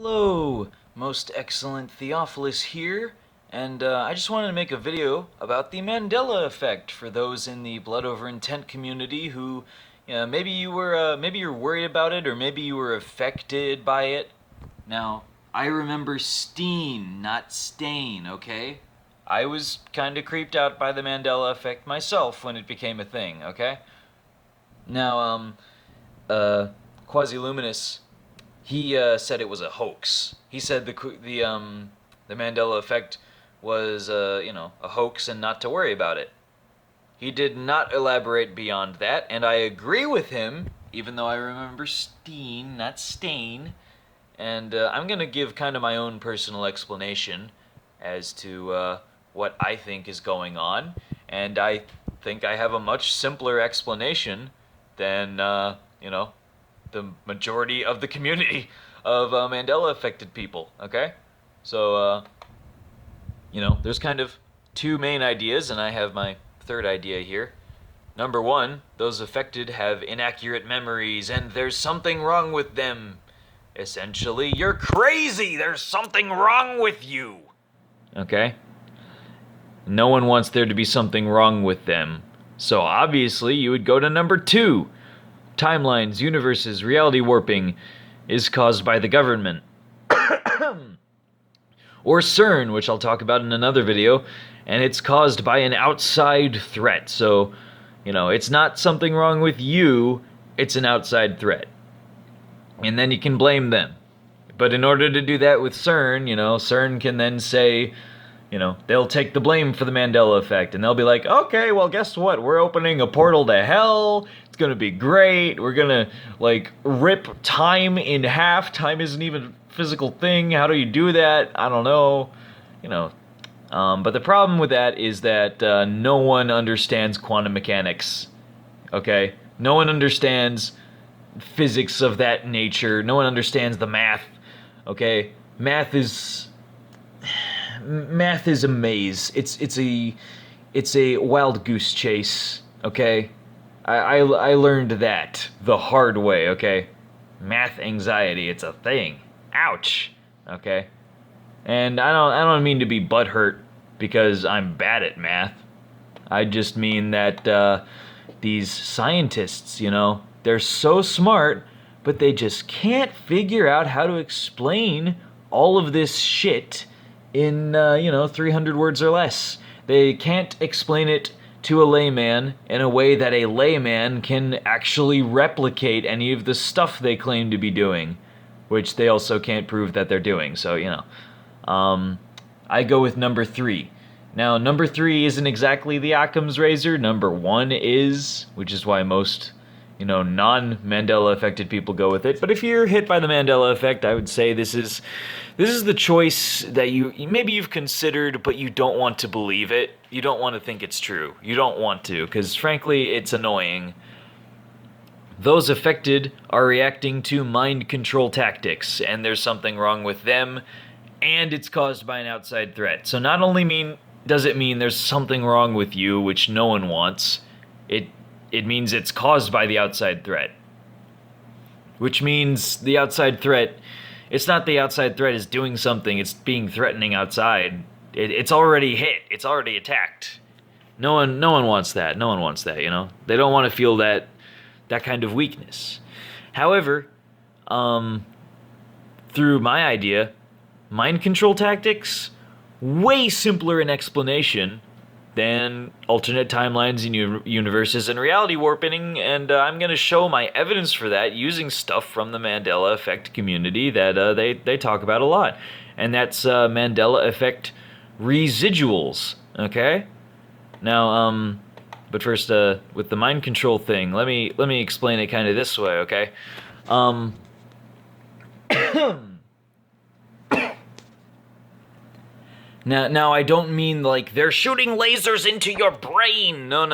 Hello, most excellent Theophilus here, and I just wanted to make a video about the Mandela Effect for those in the blood over intent community who, maybe you're worried about it, or maybe you were affected by it. Now, I remember Steen, not Stain, okay? I was kind of creeped out by the Mandela Effect myself when it became a thing, okay? Now, Quasi-Luminous, he said it was a hoax. He said the Mandela Effect was a hoax and not to worry about it. He did not elaborate beyond that, and I agree with him, even though I remember Steen, not Stain. And I'm gonna give kind of my own personal explanation as to what I think is going on, and I think I have a much simpler explanation than the majority of the community of Mandela affected people. Okay, so there's kind of two main ideas, and I have my third idea here. Number one, those affected have inaccurate memories, and there's something wrong with them. Essentially, you're crazy! There's something wrong with you! Okay? No one wants there to be something wrong with them. So obviously, you would go to number two. Timelines, universes, reality warping is caused by the government. Or CERN, which I'll talk about in another video, and it's caused by an outside threat. So, it's not something wrong with you, it's an outside threat. And then you can blame them. But in order to do that with CERN, CERN can then say, they'll take the blame for the Mandela Effect, and they'll be like, okay, well, guess what? We're opening a portal to hell. It's gonna be great. We're gonna, rip time in half. Time isn't even a physical thing. How do you do that? I don't know. But the problem with that is that no one understands quantum mechanics. Okay? No one understands physics of that nature. No one understands the math. Okay? Math is a maze. It's a wild goose chase. Okay, I learned that the hard way. Okay, math anxiety. It's a thing. Ouch. Okay, and I don't mean to be butthurt because I'm bad at math. I just mean that these scientists, they're so smart, but they just can't figure out how to explain all of this shit in 300 words or less. They can't explain it to a layman in a way that a layman can actually replicate any of the stuff they claim to be doing, which they also can't prove that they're doing. So, I go with number three. Now, number three isn't exactly the Occam's razor. Number one is, which is why most non-Mandela affected people go with it. But if you're hit by the Mandela effect, I would say this is the choice that you've considered, but you don't want to believe it. You don't want to think it's true. You don't want to, because frankly, it's annoying. Those affected are reacting to mind control tactics, and there's something wrong with them, and it's caused by an outside threat. So not only does it mean there's something wrong with you, which no one wants, it means it's caused by the outside threat. Which means the outside threat, it's not the outside threat is doing something, it's being threatening outside. It's already hit, it's already attacked. No one wants that. No one wants that, They don't want to feel that kind of weakness. However, through my idea, mind control tactics, way simpler in explanation than alternate timelines and universes and reality warping, and I'm going to show my evidence for that using stuff from the Mandela Effect community that they talk about a lot, and that's Mandela Effect residuals. Okay, now but first with the mind control thing, let me explain it kind of this way. Okay, Now I don't mean like they're shooting lasers into your brain. No.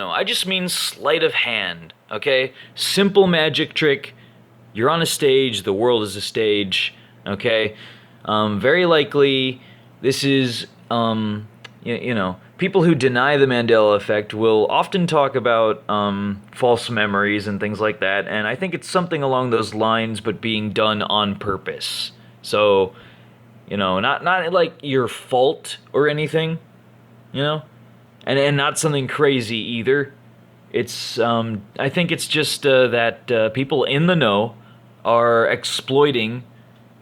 I just mean sleight of hand, okay? Simple magic trick. You're on a stage, the world is a stage, okay? Very likely this is, people who deny the Mandela effect will often talk about false memories and things like that, and I think it's something along those lines, but being done on purpose. So, not like your fault or anything, you know, and not something crazy either. It's I think it's just that people in the know are exploiting,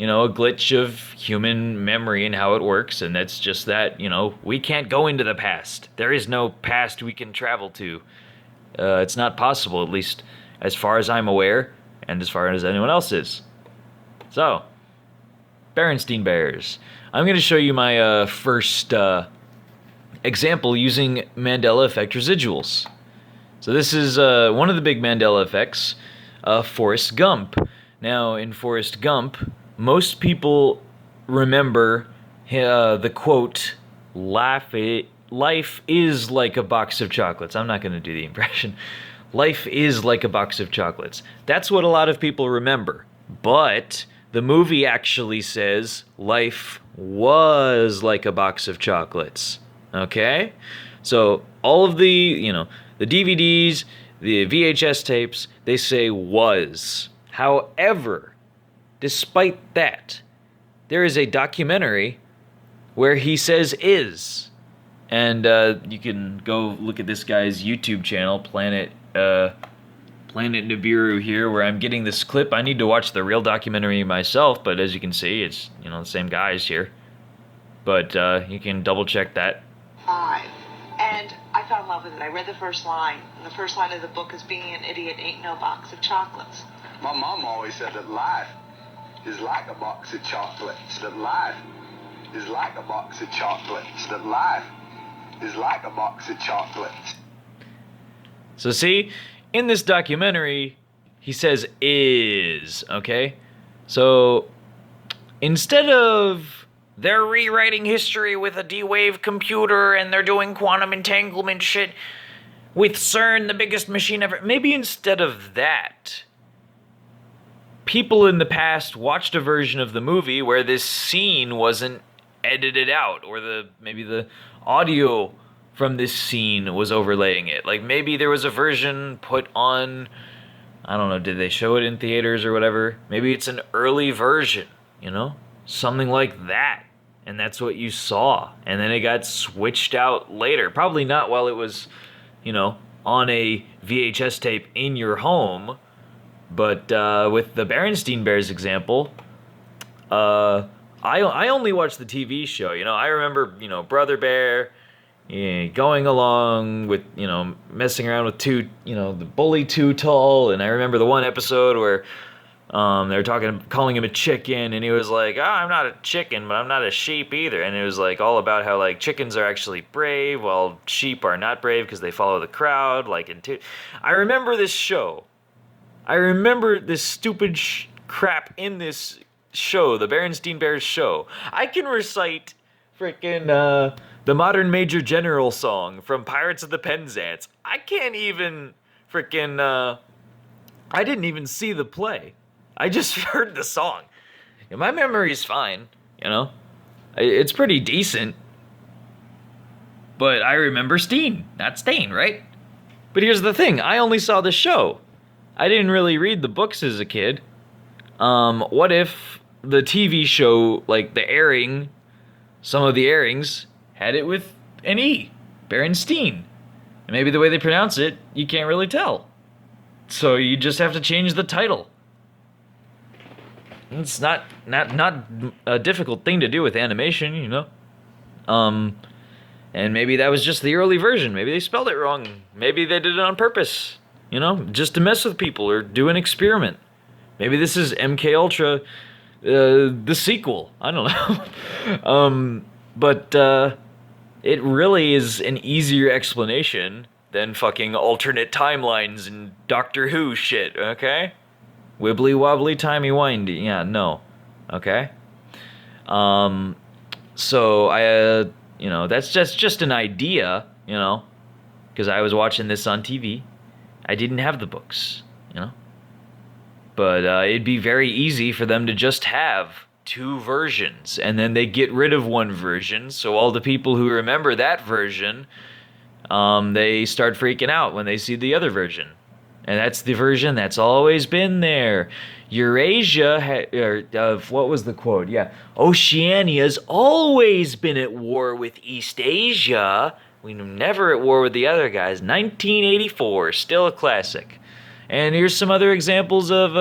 a glitch of human memory and how it works, and that's just that, we can't go into the past. There is no past we can travel to. It's not possible, at least as far as I'm aware, and as far as anyone else is. So, Berenstein Bears. I'm going to show you my first example using Mandela Effect residuals. So this is one of the big Mandela effects, Forrest Gump. Now, in Forrest Gump, most people remember the quote, life is like a box of chocolates. I'm not going to do the impression. Life is like a box of chocolates. That's what a lot of people remember. But the movie actually says life was like a box of chocolates. Okay? So all of the DVDs, the VHS tapes, they say was. However, despite that, there is a documentary where he says is. And you can go look at this guy's YouTube channel, Planet Nibiru here, where I'm getting this clip. I need to watch the real documentary myself, but as you can see, it's, the same guys here. But you can double check that. 5. And I fell in love with it. I read the first line. And the first line of the book is being an idiot ain't no box of chocolates. My mom always said that life is like a box of chocolates. That life is like a box of chocolates. That life is like a box of chocolates. So see, in this documentary, he says is, okay? So instead of they're rewriting history with a D-Wave computer and they're doing quantum entanglement shit with CERN, the biggest machine ever, maybe instead of that, people in the past watched a version of the movie where this scene wasn't edited out, or maybe the audio from this scene was overlaying it. Like maybe there was a version put on, I don't know, did they show it in theaters or whatever? Maybe it's an early version, something like that. And that's what you saw. And then it got switched out later. Probably not while it was, on a VHS tape in your home. But with the Berenstein Bears example, I only watched the TV show. I remember, Brother Bear, going along with, messing around with the bully Too Tall. And I remember the one episode where they were calling him a chicken, and he was like, I'm not a chicken, but I'm not a sheep either. And it was like all about how like chickens are actually brave, while sheep are not brave because they follow the crowd. I remember this show. I remember this stupid crap in this show, the Berenstein Bears show. I can recite frickin' the Modern Major General song from Pirates of the Penzance. I can't even frickin' I didn't even see the play. I just heard the song. My memory's fine, It's pretty decent. But I remember Steen, not Stain, right? But here's the thing, I only saw the show. I didn't really read the books as a kid. What if the TV show, like some of the airings, had it with an E, Berenstein. And maybe the way they pronounce it, you can't really tell. So you just have to change the title. It's not a difficult thing to do with animation, And maybe that was just the early version. Maybe they spelled it wrong. Maybe they did it on purpose, just to mess with people or do an experiment. Maybe this is MK Ultra, the sequel. I don't know. But it really is an easier explanation than fucking alternate timelines and Doctor Who shit, okay? Wibbly wobbly timey windy. Yeah, no. Okay? So I that's just an idea, because I was watching this on TV. I didn't have the books, But it'd be very easy for them to just have two versions, and then they get rid of one version, so all the people who remember that version, they start freaking out when they see the other version. And that's the version that's always been there. what was the quote? Yeah, Oceania's always been at war with East Asia. We were never at war with the other guys. 1984, still a classic. And here's some other examples of,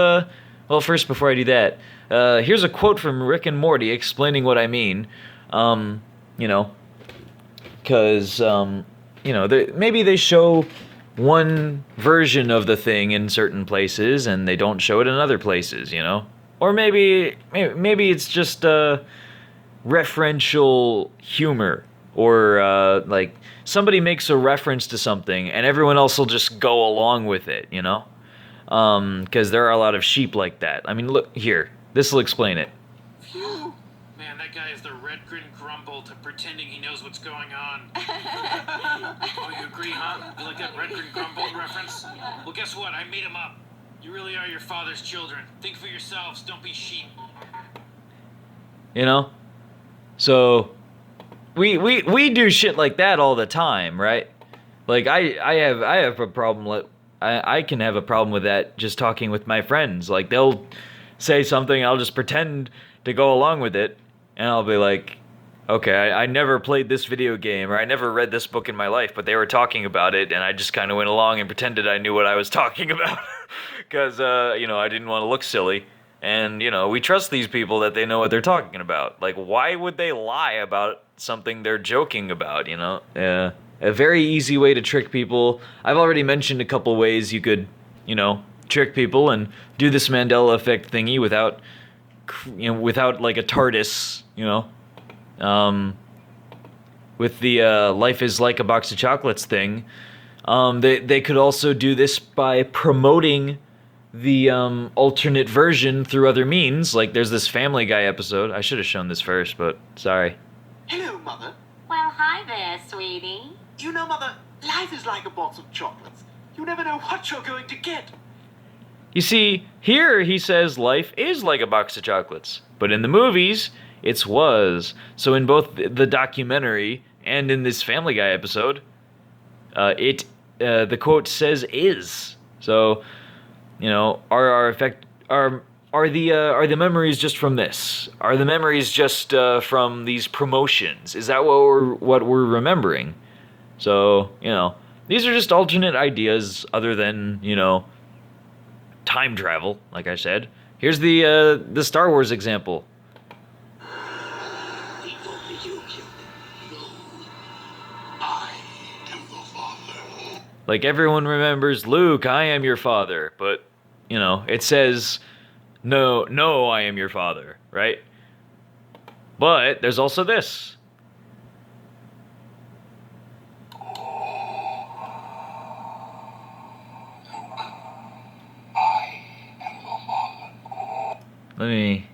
well, first, before I do that, here's a quote from Rick and Morty explaining what I mean. You know, because, you know, maybe they show one version of the thing in certain places and they don't show it in other places, you know? Or maybe it's just referential humor, or like somebody makes a reference to something and everyone else will just go along with it, you know? Because there are a lot of sheep like that. I mean, look here, this will explain it. Phew. Man, that guy is the red grin grumble to pretending he knows what's going on. Oh, you agree, huh? You like that red grin grumble reference? Well, guess what? I made him up. You really are your father's children. Think for yourselves. Don't be sheep. You know? So we do shit like that all the time, right? Like I have a problem. I can have a problem with that just talking with my friends. Like they'll say something, I'll just pretend to go along with it, and I'll be like, okay, I never played this video game, or I never read this book in my life, but they were talking about it, and I just kind of went along and pretended I knew what I was talking about, because, you know, I didn't want to look silly, and, you know, we trust these people that they know what they're talking about. Like, why would they lie about something they're joking about, you know? A very easy way to trick people. I've already mentioned a couple ways you could, you know, trick people and do this Mandela Effect thingy without, you know, without like a TARDIS, you know, with the life is like a box of chocolates thing. They could also do this by promoting the alternate version through other means. Like there's this Family Guy episode. I should have shown this first, but sorry. Hello, Mother. Well, hi there, sweetie. You know, Mother, life is like a box of chocolates. You never know what you're going to get. You see, here he says life is like a box of chocolates, but in the movies, it's was. So in both the documentary and in this Family Guy episode, the quote says is. So, you know, are the memories just from this? Are the memories just from these promotions? Is that what we're remembering? So, you know, these are just alternate ideas other than, you know, time travel, like I said. Here's the Star Wars example. Like everyone remembers, Luke, I am your father, but, you know, it says, no, I am your father, right? But there's also this. Let me,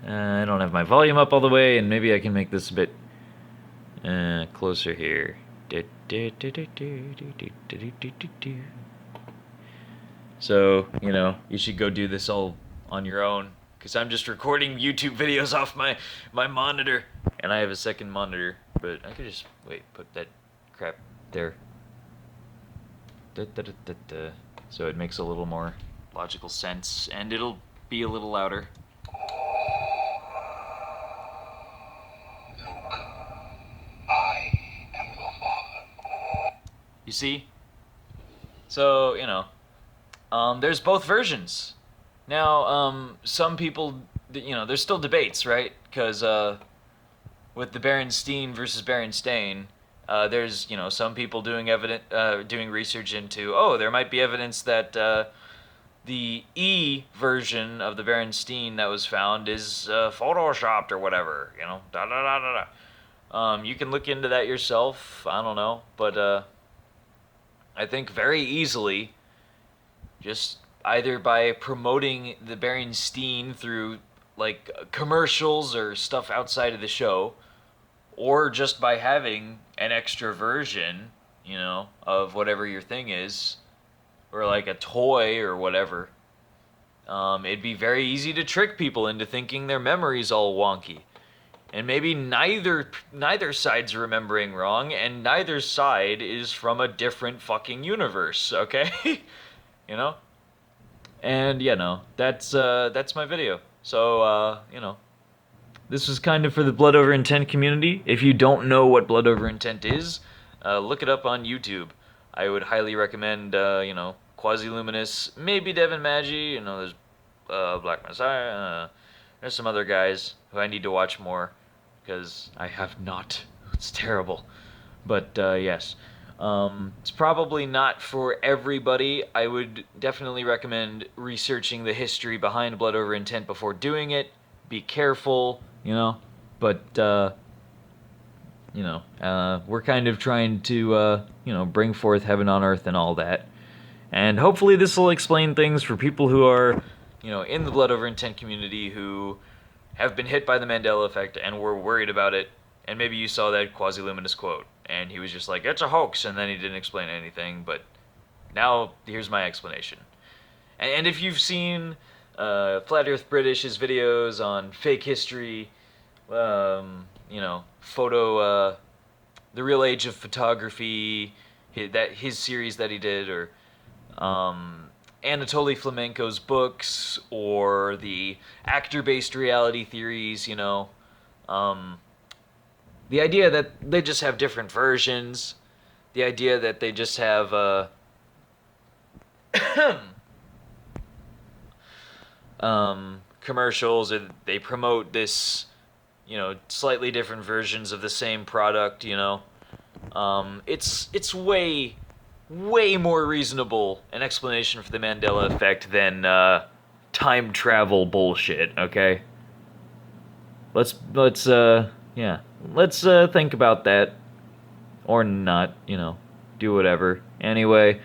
I don't have my volume up all the way, and maybe I can make this a bit closer here. So, you know, you should go do this all on your own, because I'm just recording YouTube videos off my monitor, and I have a second monitor, but I could just, wait, put that crap there. So it makes a little more logical sense, and it'll be a little louder. You see? So, you know, there's both versions. Now, some people, you know, there's still debates, right? Because with the Berenstein versus Berenstain, there's, you know, some people doing research into, oh, there might be evidence that the E version of the Berenstein that was found is photoshopped or whatever, you know, you can look into that yourself, I don't know, but I think very easily, just either by promoting the Berenstein through like commercials or stuff outside of the show, or just by having an extra version, you know, of whatever your thing is, or like a toy or whatever, it'd be very easy to trick people into thinking their memory's all wonky. And maybe neither side's remembering wrong, and neither side is from a different fucking universe, okay? You know? And yeah, no, that's my video. So this was kind of for the Blood Over Intent community. If you don't know what Blood Over Intent is, look it up on YouTube. I would highly recommend Quasi-Luminous, maybe Devin Maggi. There's Black Messiah. There's some other guys who I need to watch more because I have not. It's terrible. But yes. It's probably not for everybody. I would definitely recommend researching the history behind Blood Over Intent before doing it. Be careful, But, we're kind of trying to, bring forth heaven on earth and all that. And hopefully this will explain things for people who are, in the Blood Over Intent community who have been hit by the Mandela Effect and were worried about it. And maybe you saw that Quasi-Luminous quote, and he was just like, it's a hoax, and then he didn't explain anything, but now here's my explanation. And if you've seen Flat Earth British's videos on fake history, photo, The Real Age of Photography, his series that he did, or Anatoly Flamenco's books, or the actor-based reality theories, the idea that they just have different versions, the idea that they just have commercials, or they promote this, slightly different versions of the same product, it's way more reasonable an explanation for the Mandela Effect than time travel bullshit. Okay, let's think about that, or not. Do whatever. Anyway.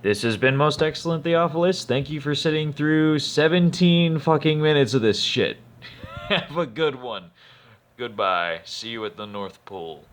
This has been Most Excellent Theophilus. Thank you for sitting through 17 fucking minutes of this shit. Have a good one. Goodbye. See you at the North Pole.